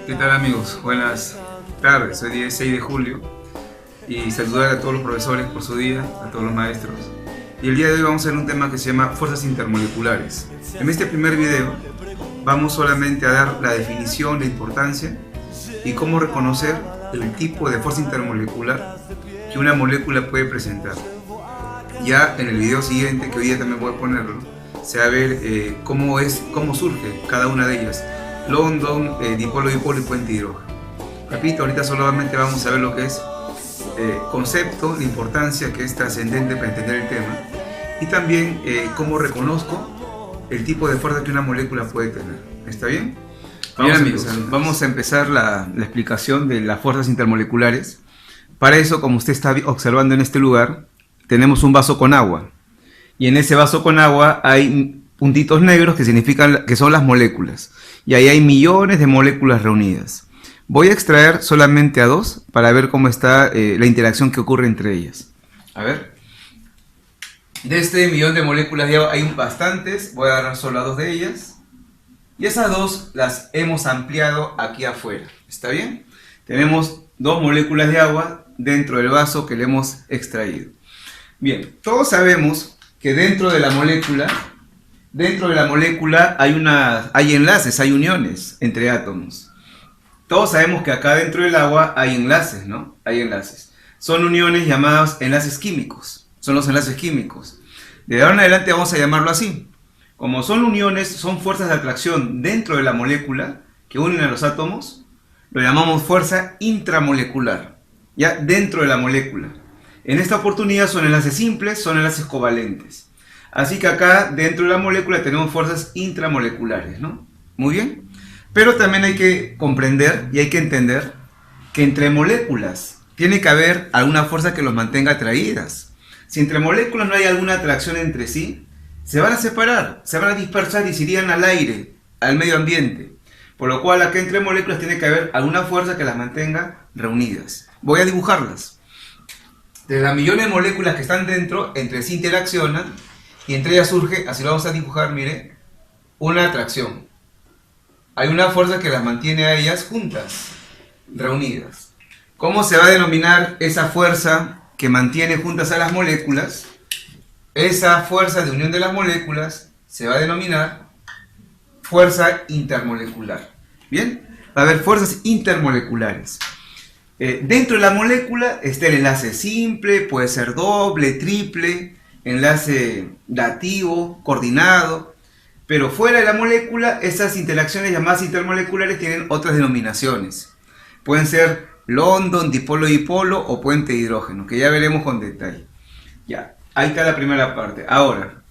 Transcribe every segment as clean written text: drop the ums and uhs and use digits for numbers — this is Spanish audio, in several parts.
¿Qué tal amigos? Buenas tardes, hoy día es 6 de julio y saludar a todos los profesores por su día, a todos los maestros. Y el día de hoy vamos a ver un tema que se llama fuerzas intermoleculares. En este primer video vamos solamente a dar la definición, la importancia y cómo reconocer el tipo de fuerza intermolecular que una molécula puede presentar. Ya en el video siguiente, que hoy día también voy a ponerlo, se va a ver cómo surge cada una de ellas. London, dipolo, dipolo y puente hidrógeno. Repito, ahorita solamente vamos a ver lo que es concepto, la importancia que es trascendente para entender el tema, y también cómo reconozco el tipo de fuerza que una molécula puede tener. ¿Está bien? Bien amigos, vamos a empezar la explicación de las fuerzas intermoleculares. Para eso, como usted está observando en este lugar, tenemos un vaso con agua, y en ese vaso con agua hay puntitos negros que significan que son las moléculas, y ahí hay millones de moléculas reunidas. Voy a extraer solamente a dos para ver cómo está la interacción que ocurre entre ellas. A ver, de este millón de moléculas de agua hay bastantes, voy a agarrar solo a dos de ellas, y esas dos las hemos ampliado aquí afuera. ¿Está bien? Tenemos dos moléculas de agua dentro del vaso que le hemos extraído. Bien, todos sabemos que dentro de la molécula hay enlaces, hay uniones entre átomos. Todos sabemos que acá dentro del agua hay enlaces, ¿no? Hay enlaces. Son uniones llamadas enlaces químicos. Son los enlaces químicos. De ahora en adelante vamos a llamarlo así. Como son uniones, son fuerzas de atracción dentro de la molécula que unen a los átomos, lo llamamos fuerza intramolecular. Ya dentro de la molécula. En esta oportunidad son enlaces simples, son enlaces covalentes. Así que acá dentro de la molécula tenemos fuerzas intramoleculares, ¿no? Muy bien. Pero también hay que comprender y hay que entender que entre moléculas tiene que haber alguna fuerza que los mantenga atraídas. Si entre moléculas no hay alguna atracción entre sí, se van a separar, se van a dispersar y se irían al aire, al medio ambiente. Por lo cual acá entre moléculas tiene que haber alguna fuerza que las mantenga reunidas. Voy a dibujarlas. De las millones de moléculas que están dentro, entre sí interaccionan y entre ellas surge, así lo vamos a dibujar, mire, una atracción. Hay una fuerza que las mantiene a ellas juntas, reunidas. ¿Cómo se va a denominar esa fuerza que mantiene juntas a las moléculas? Esa fuerza de unión de las moléculas se va a denominar fuerza intermolecular. ¿Bien? Va a haber fuerzas intermoleculares. Dentro de la molécula está el enlace simple, puede ser doble, triple, enlace dativo, coordinado. Pero fuera de la molécula, estas interacciones llamadas intermoleculares tienen otras denominaciones. Pueden ser London, dipolo-dipolo o puente de hidrógeno, que ya veremos con detalle. Ya, ahí está la primera parte. Ahora,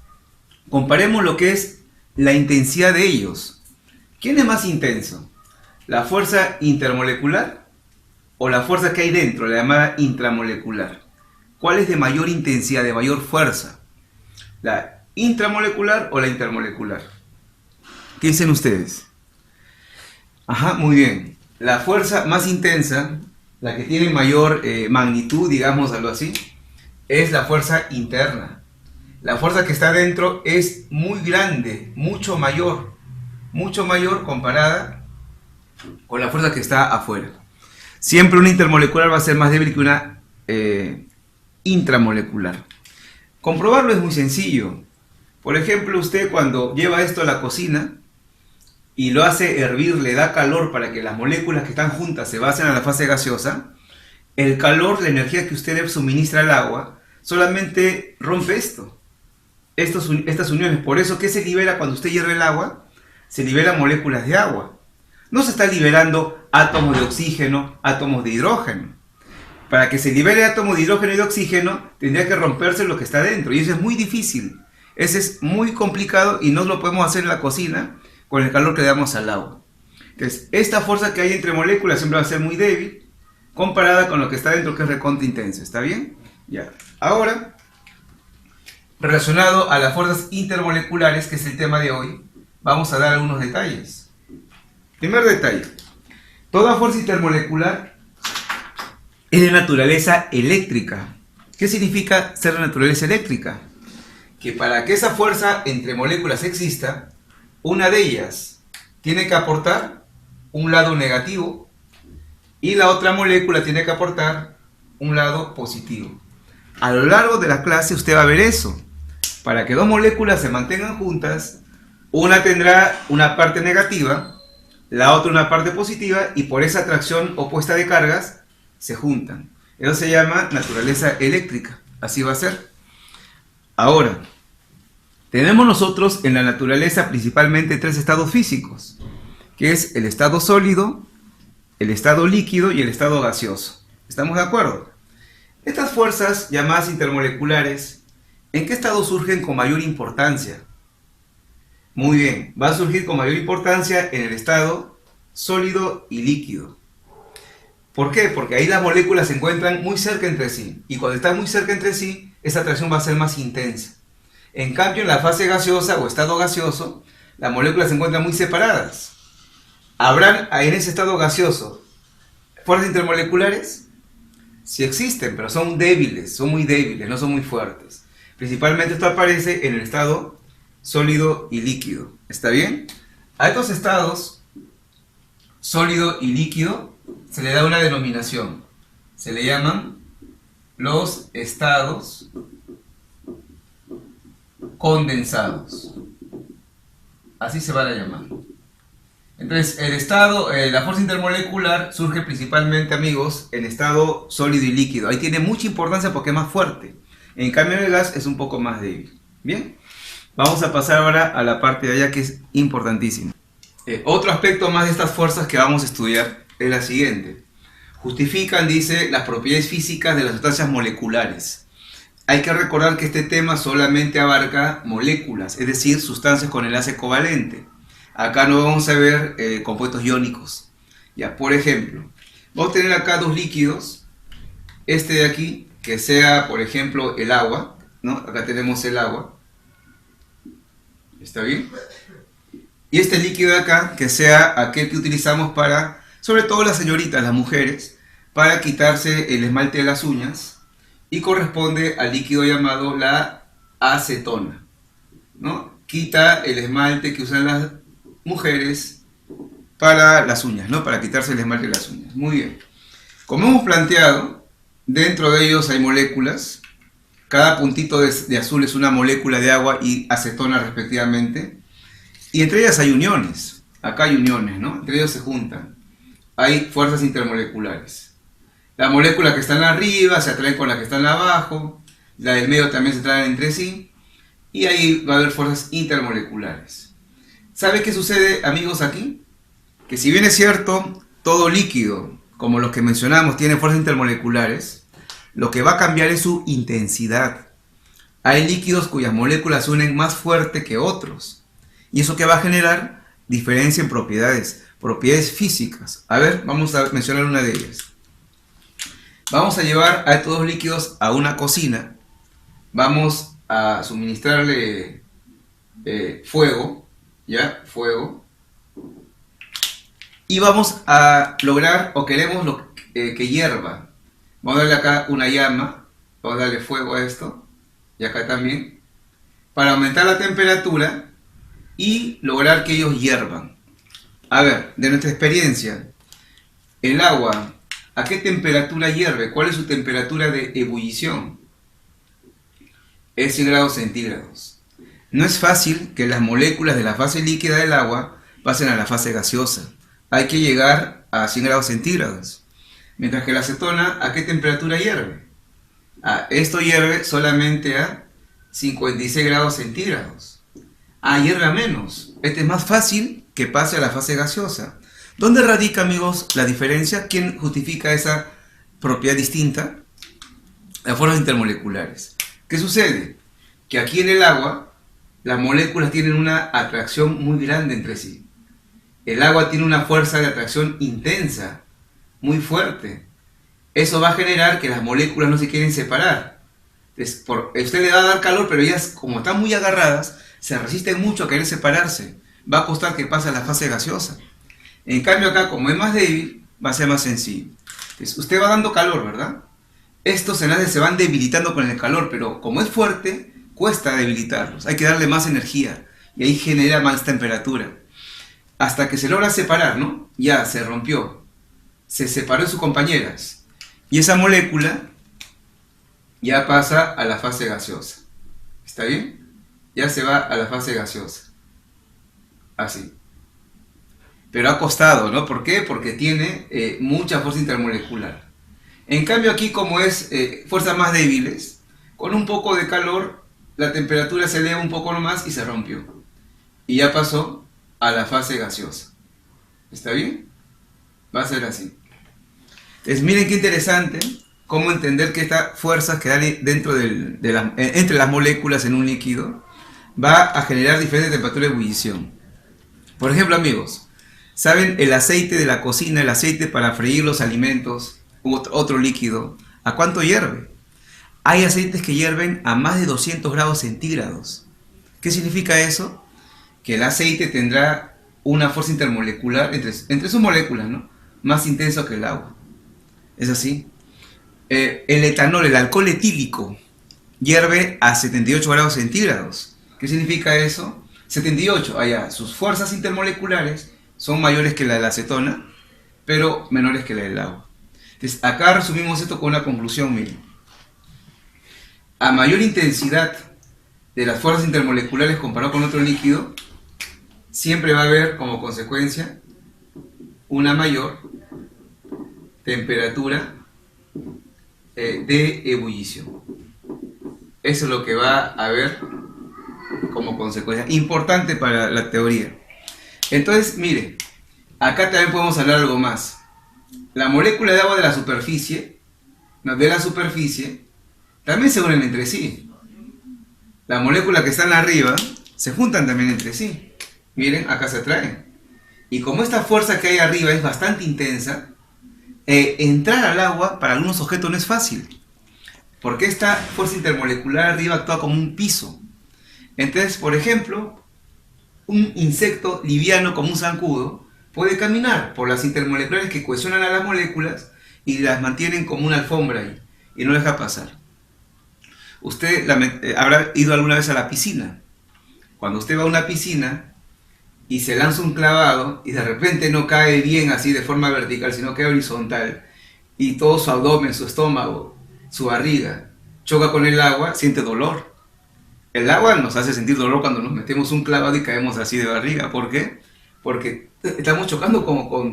comparemos lo que es la intensidad de ellos. ¿Quién es más intenso? ¿La fuerza intermolecular o la fuerza que hay dentro, la llamada intramolecular? ¿Cuál es de mayor intensidad, de mayor fuerza? ¿La intramolecular o la intermolecular? ¿Qué dicen ustedes? Ajá, muy bien. La fuerza más intensa, la que tiene mayor magnitud, digamos algo así, es la fuerza interna. La fuerza que está dentro es muy grande, mucho mayor comparada con la fuerza que está afuera. Siempre una intermolecular va a ser más débil que una intramolecular. Comprobarlo es muy sencillo. Por ejemplo, usted cuando lleva esto a la cocina y lo hace hervir, le da calor para que las moléculas que están juntas se pasen a la fase gaseosa, el calor, la energía que usted le suministra al agua, solamente rompe estas uniones. Por eso, ¿qué se libera cuando usted hierve el agua? Se liberan moléculas de agua. No se está liberando átomos de oxígeno, átomos de hidrógeno. Para que se libere átomos de hidrógeno y de oxígeno, tendría que romperse lo que está dentro, y eso es muy difícil. Ese es muy complicado y no lo podemos hacer en la cocina con el calor que le damos al agua. Entonces, esta fuerza que hay entre moléculas siempre va a ser muy débil comparada con lo que está dentro, que es recontra intenso. ¿Está bien? Ya. Ahora, relacionado a las fuerzas intermoleculares, que es el tema de hoy, vamos a dar algunos detalles. Primer detalle. Toda fuerza intermolecular es de naturaleza eléctrica. ¿Qué significa ser de naturaleza eléctrica? Que para que esa fuerza entre moléculas exista, una de ellas tiene que aportar un lado negativo y la otra molécula tiene que aportar un lado positivo. A lo largo de la clase usted va a ver eso. Para que dos moléculas se mantengan juntas, una tendrá una parte negativa, la otra una parte positiva, y por esa atracción opuesta de cargas se juntan. Eso se llama naturaleza eléctrica. Así va a ser. Ahora, tenemos nosotros en la naturaleza principalmente tres estados físicos, que es el estado sólido, el estado líquido y el estado gaseoso. ¿Estamos de acuerdo? Estas fuerzas llamadas intermoleculares, ¿en qué estado surgen con mayor importancia? Muy bien, va a surgir con mayor importancia en el estado sólido y líquido. ¿Por qué? Porque ahí las moléculas se encuentran muy cerca entre sí, y cuando están muy cerca entre sí, esa atracción va a ser más intensa. En cambio, en la fase gaseosa o estado gaseoso, las moléculas se encuentran muy separadas. ¿Habrán en ese estado gaseoso fuerzas intermoleculares? Sí existen, pero son débiles, son muy débiles, no son muy fuertes. Principalmente esto aparece en el estado sólido y líquido. ¿Está bien? A estos estados, sólido y líquido, se le da una denominación. Se le llaman los estados condensados. Así se van a llamar. Entonces, la fuerza intermolecular surge principalmente, amigos, en estado sólido y líquido. Ahí tiene mucha importancia porque es más fuerte. En cambio, el gas es un poco más débil. Bien, vamos a pasar ahora a la parte de allá que es importantísima. Otro aspecto más de estas fuerzas que vamos a estudiar es la siguiente. Justifican, dice, las propiedades físicas de las sustancias moleculares. Hay que recordar que este tema solamente abarca moléculas, es decir, sustancias con enlace covalente. Acá no vamos a ver compuestos iónicos. Ya, por ejemplo, vamos a tener acá dos líquidos. Este de aquí, que sea, por ejemplo, el agua, ¿no? Acá tenemos el agua. ¿Está bien? Y este líquido de acá, que sea aquel que utilizamos para, sobre todo las señoritas, las mujeres, para quitarse el esmalte de las uñas, y corresponde al líquido llamado la acetona, ¿no? Quita el esmalte que usan las mujeres para las uñas, ¿no? Para quitarse el esmalte de las uñas. Muy bien. Como hemos planteado, dentro de ellos hay moléculas. Cada puntito de azul es una molécula de agua y acetona respectivamente. Y entre ellas hay uniones. Acá hay uniones, ¿no? Entre ellos se juntan. Hay fuerzas intermoleculares. Las moléculas que están arriba se atraen con las que están abajo. La del medio también se atraen entre sí. Y ahí va a haber fuerzas intermoleculares. ¿Sabe qué sucede, amigos, aquí? Que si bien es cierto, todo líquido, como los que mencionamos, tiene fuerzas intermoleculares, lo que va a cambiar es su intensidad. Hay líquidos cuyas moléculas se unen más fuerte que otros. ¿Y eso que va a generar? Diferencia en propiedades físicas. A ver, vamos a mencionar una de ellas. Vamos a llevar a estos dos líquidos a una cocina. Vamos a suministrarle fuego. ¿Ya? Fuego. Y vamos a lograr, o queremos que hierva. Vamos a darle acá una llama. Vamos a darle fuego a esto. Y acá también. Para aumentar la temperatura y lograr que ellos hiervan. A ver, de nuestra experiencia, el agua, ¿a qué temperatura hierve? ¿Cuál es su temperatura de ebullición? Es 100 grados centígrados. No es fácil que las moléculas de la fase líquida del agua pasen a la fase gaseosa. Hay que llegar a 100 grados centígrados. Mientras que la acetona, ¿a qué temperatura hierve? Esto hierve solamente a 56 grados centígrados. Hierve a menos. Este es más fácil que pase a la fase gaseosa. ¿Dónde radica, amigos, la diferencia? ¿Quién justifica esa propiedad distinta? Las fuerzas intermoleculares. ¿Qué sucede? Que aquí en el agua las moléculas tienen una atracción muy grande entre sí. El agua tiene una fuerza de atracción intensa, muy fuerte. Eso va a generar que las moléculas no se quieren separar. Usted le va a dar calor, pero ellas, como están muy agarradas, se resisten mucho a querer separarse. Va a costar que pase a la fase gaseosa. En cambio acá, como es más débil, va a ser más sencillo. Entonces, usted va dando calor, ¿verdad? Estos enlaces se van debilitando con el calor, pero como es fuerte, cuesta debilitarlos, hay que darle más energía y ahí genera más temperatura. hasta que se logra separar, ¿no? Ya se rompió, se separó de sus compañeras. Y esa molécula ya pasa a la fase gaseosa. ¿Está bien? Ya se va a la fase gaseosa. Así. Pero ha costado, ¿no? ¿Por qué? Porque tiene mucha fuerza intermolecular. En cambio aquí, como es fuerzas más débiles, con un poco de calor, la temperatura se eleva un poco más y se rompió. Y ya pasó a la fase gaseosa. ¿Está bien? Va a ser así. Entonces miren qué interesante cómo entender que estas fuerzas que hay dentro entre las moléculas en un líquido va a generar diferentes temperaturas de ebullición. Por ejemplo, amigos, ¿saben el aceite de la cocina, el aceite para freír los alimentos, otro líquido, a cuánto hierve? Hay aceites que hierven a más de 200 grados centígrados. ¿Qué significa eso? Que el aceite tendrá una fuerza intermolecular entre sus moléculas, ¿no? Más intenso que el agua. Es así. El etanol, el alcohol etílico, hierve a 78 grados centígrados. ¿Qué significa eso? 78, allá, sus fuerzas intermoleculares son mayores que la de la acetona, pero menores que la del agua. Entonces, acá resumimos esto con una conclusión, miren. A mayor intensidad de las fuerzas intermoleculares comparado con otro líquido, siempre va a haber como consecuencia una mayor temperatura de ebullición. Eso es lo que va a haber como consecuencia. Importante para la teoría. Entonces, mire, acá también podemos hablar algo más. La molécula de agua de la superficie, también se unen entre sí. Las moléculas que están arriba se juntan también entre sí. Miren, acá se atraen. Y como esta fuerza que hay arriba es bastante intensa, entrar al agua para algunos objetos no es fácil. Porque esta fuerza intermolecular arriba actúa como un piso. Entonces, por ejemplo, un insecto liviano como un zancudo puede caminar por las intermoleculares que cohesionan a las moléculas y las mantienen como una alfombra ahí y no deja pasar. Usted habrá ido alguna vez a la piscina. Cuando usted va a una piscina y se lanza un clavado y de repente no cae bien así de forma vertical, sino cae horizontal, y todo su abdomen, su estómago, su barriga choca con el agua, siente dolor. El agua nos hace sentir dolor cuando nos metemos un clavado y caemos así de barriga. ¿Por qué? Porque estamos chocando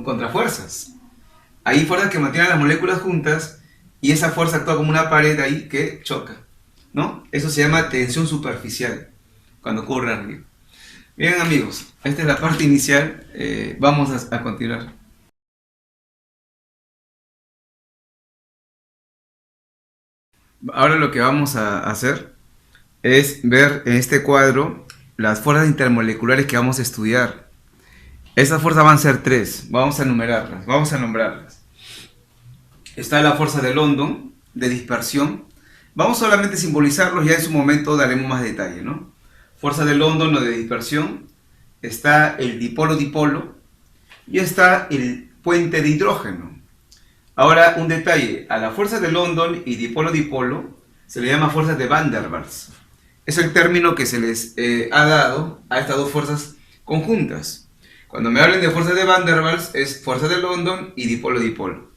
contra fuerzas. Hay fuerzas que mantienen las moléculas juntas y esa fuerza actúa como una pared ahí que choca, ¿no? Eso se llama tensión superficial cuando ocurre arriba. Bien, amigos, esta es la parte inicial. Vamos a continuar. Ahora lo que vamos a hacer es ver en este cuadro las fuerzas intermoleculares que vamos a estudiar. Estas fuerzas van a ser tres. Vamos a enumerarlas, vamos a nombrarlas. Está la fuerza de London, de dispersión. Vamos solamente a simbolizarlos, ya en su momento daremos más detalle, ¿no? Fuerza de London o de dispersión. Está el dipolo-dipolo y está el puente de hidrógeno. Ahora, un detalle. A la fuerza de London y dipolo-dipolo se le llama fuerza de Van der Waals. Es el término que se les ha dado a estas dos fuerzas conjuntas. Cuando me hablen de fuerza de Van der Waals es fuerza de London y dipolo-dipolo.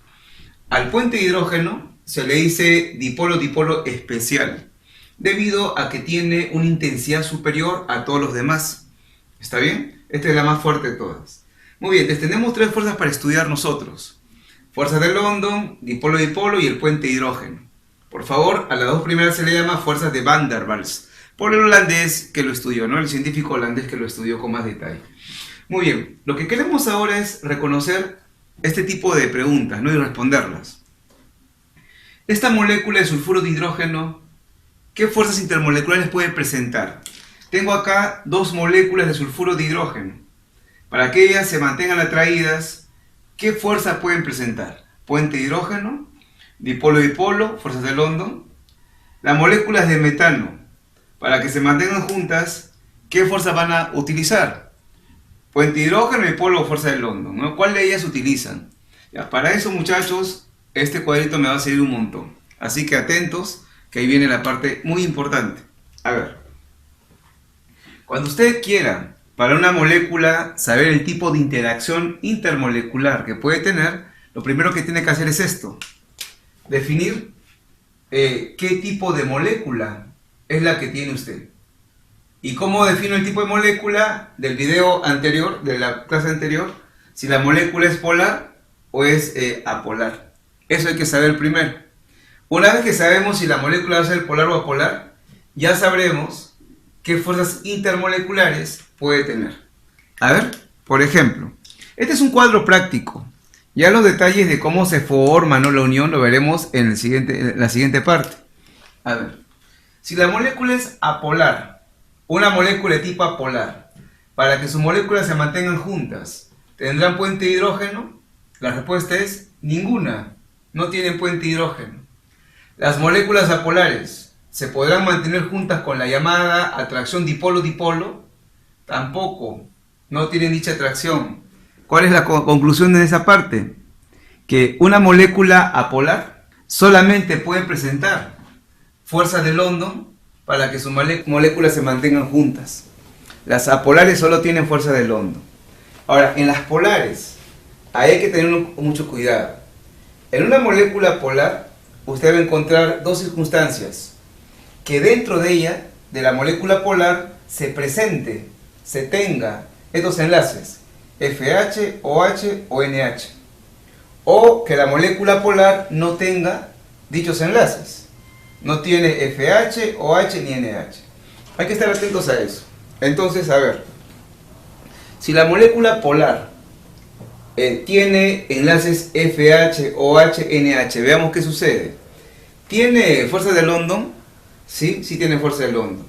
Al puente de hidrógeno se le dice dipolo-dipolo especial, debido a que tiene una intensidad superior a todos los demás. ¿Está bien? Esta es la más fuerte de todas. Muy bien, entonces tenemos tres fuerzas para estudiar nosotros. Fuerza de London, dipolo-dipolo y el puente de hidrógeno. Por favor, a las dos primeras se le llama fuerzas de Van der Waals, por el holandés que lo estudió, ¿no? El científico holandés que lo estudió con más detalle. Muy bien, lo que queremos ahora es reconocer este tipo de preguntas, ¿no? Y responderlas. Esta molécula de sulfuro de hidrógeno, ¿qué fuerzas intermoleculares puede presentar? Tengo acá dos moléculas de sulfuro de hidrógeno. Para que ellas se mantengan atraídas, ¿qué fuerzas pueden presentar? Puente de hidrógeno, dipolo-dipolo, fuerzas de London. Las moléculas de metano, para que se mantengan juntas, ¿qué fuerzas van a utilizar? Puente de hidrógeno, dipolo o fuerza de London, ¿no? ¿Cuál de ellas utilizan? Ya, para eso, muchachos, este cuadrito me va a servir un montón. Así que atentos, que ahí viene la parte muy importante. A ver, cuando usted quiera Para una molécula, saber el tipo de interacción intermolecular que puede tener, lo primero que tiene que hacer es esto. Definir qué tipo de molécula es la que tiene usted. ¿Y cómo defino el tipo de molécula? Del video anterior, de la clase anterior, si la molécula es polar o es apolar. Eso hay que saber primero. Una vez que sabemos si la molécula va a ser polar o apolar, ya sabremos qué fuerzas intermoleculares puede tener. A ver, por ejemplo, este es un cuadro práctico. Ya los detalles de cómo se forma, ¿no?, la unión lo veremos en la siguiente parte. A ver, si la molécula es apolar, una molécula de tipo apolar, para que sus moléculas se mantengan juntas, ¿tendrán puente de hidrógeno? La respuesta es ninguna, no tienen puente de hidrógeno. Las moléculas apolares se podrán mantener juntas con la llamada atracción dipolo-dipolo, tampoco, no tienen dicha atracción. ¿Cuál es la conclusión de esa parte? Que una molécula apolar solamente puede presentar fuerzas de London para que sus moléculas se mantengan juntas. Las apolares solo tienen fuerza de London. Ahora, en las polares, ahí hay que tener mucho cuidado. En una molécula polar, usted va a encontrar dos circunstancias. Que dentro de ella, de la molécula polar, se presente, se tenga estos enlaces, FH, OH o NH. O que la molécula polar no tenga dichos enlaces. No tiene FH, OH ni NH. Hay que estar atentos a eso. Entonces, a ver, si la molécula polar tiene enlaces FH, OH, NH, veamos qué sucede. ¿Tiene fuerza de London? Sí, sí tiene fuerza de London.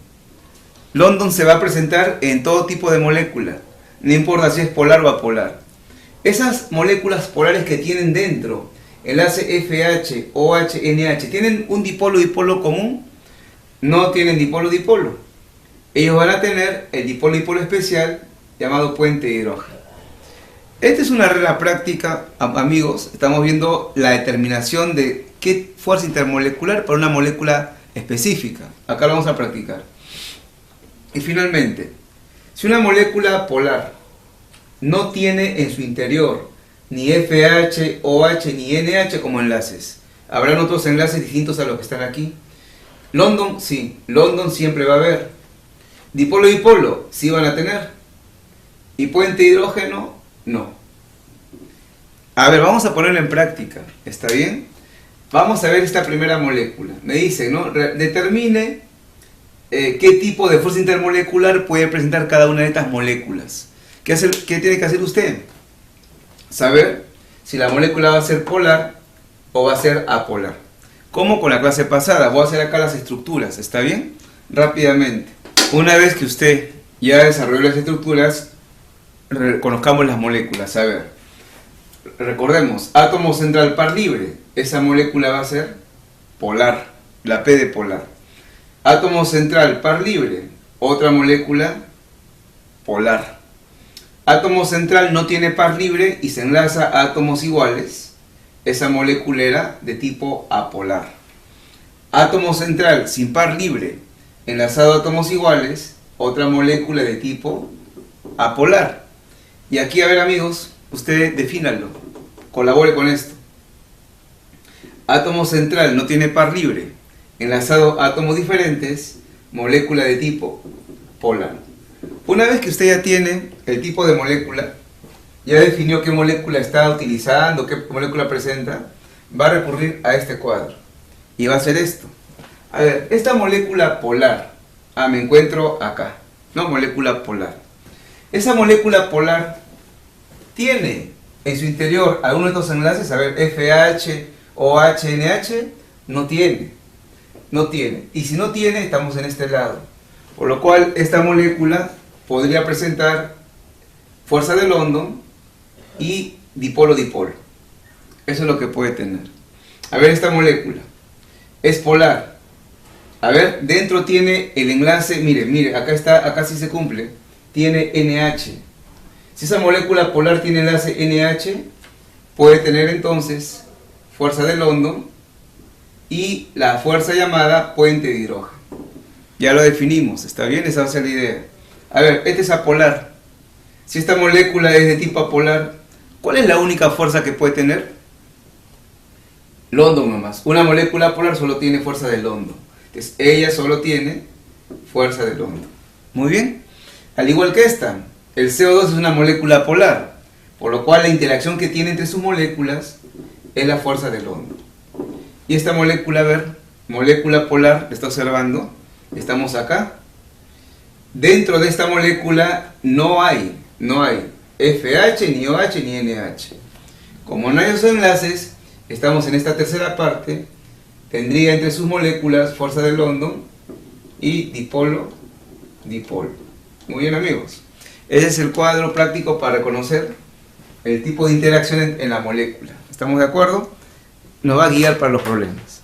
London se va a presentar en todo tipo de molécula, no importa si es polar o apolar. Esas moléculas polares que tienen dentro enlace FH, OH, NH, ¿tienen un dipolo-dipolo común? No tienen dipolo-dipolo. Ellos van a tener el dipolo-dipolo especial llamado puente de hidrógeno. Esta es una regla práctica, amigos. Estamos viendo la determinación de qué fuerza intermolecular para una molécula específica. Acá lo vamos a practicar. Y finalmente, si una molécula polar no tiene en su interior ni FH, OH ni NH como enlaces, ¿habrán otros enlaces distintos a los que están aquí? London, sí. London siempre va a haber. Dipolo-dipolo, sí van a tener. ¿Y puente de hidrógeno? No. A ver, vamos a ponerlo en práctica. ¿Está bien? Vamos a ver esta primera molécula. Me dicen, ¿no? Determine qué tipo de fuerza intermolecular puede presentar cada una de estas moléculas. ¿Qué tiene que hacer usted? Saber si la molécula va a ser polar o va a ser apolar. Como con la clase pasada, voy a hacer acá las estructuras. ¿Está bien? Rápidamente. Una vez que usted ya desarrolló las estructuras, conozcamos las moléculas. A ver, recordemos, átomo central par libre, esa molécula va a ser polar, la P de polar. Átomo central par libre, otra molécula polar. Átomo central no tiene par libre y se enlaza a átomos iguales, esa molécula era de tipo apolar. Átomo central sin par libre, enlazado a átomos iguales, otra molécula de tipo apolar. Y aquí, a ver, amigos, ustedes defínanlo, colabore con esto. Átomo central no tiene par libre, enlazado a átomos diferentes, molécula de tipo polar. Una vez que usted ya tiene el tipo de molécula, ya definió qué molécula está utilizando, qué molécula presenta, va a recurrir a este cuadro y va a hacer esto. A ver, esta molécula polar, me encuentro acá, ¿no? Molécula polar. Esa molécula polar tiene en su interior alguno de estos enlaces. A ver, FH, OH, NH, no tiene. No tiene. Y si no tiene, estamos en este lado. Por lo cual, esta molécula podría presentar fuerza de London y dipolo-dipolo. Eso es lo que puede tener. A ver, esta molécula es polar. A ver, dentro tiene el enlace, mire, acá está, acá sí se cumple. Tiene NH. Si esa molécula polar tiene enlace NH, puede tener entonces fuerza de London y la fuerza llamada puente de hidrógeno. Ya lo definimos, ¿está bien? Esa va a ser la idea. A ver, este es apolar. Si esta molécula es de tipo apolar, ¿cuál es la única fuerza que puede tener? London nomás. Una molécula polar solo tiene fuerza de London. Entonces, ella solo tiene fuerza de London. Muy bien. Al igual que esta, el CO2 es una molécula polar, por lo cual la interacción que tiene entre sus moléculas es la fuerza de London. Y esta molécula, a ver, molécula polar, está observando, estamos acá. Dentro de esta molécula no hay FH, ni OH, ni NH. Como no hay esos enlaces, estamos en esta tercera parte, tendría entre sus moléculas fuerza de London y dipolo, dipolo. Muy bien, amigos. Ese es el cuadro práctico para reconocer el tipo de interacción en la molécula. ¿Estamos de acuerdo? Nos va a guiar para los problemas.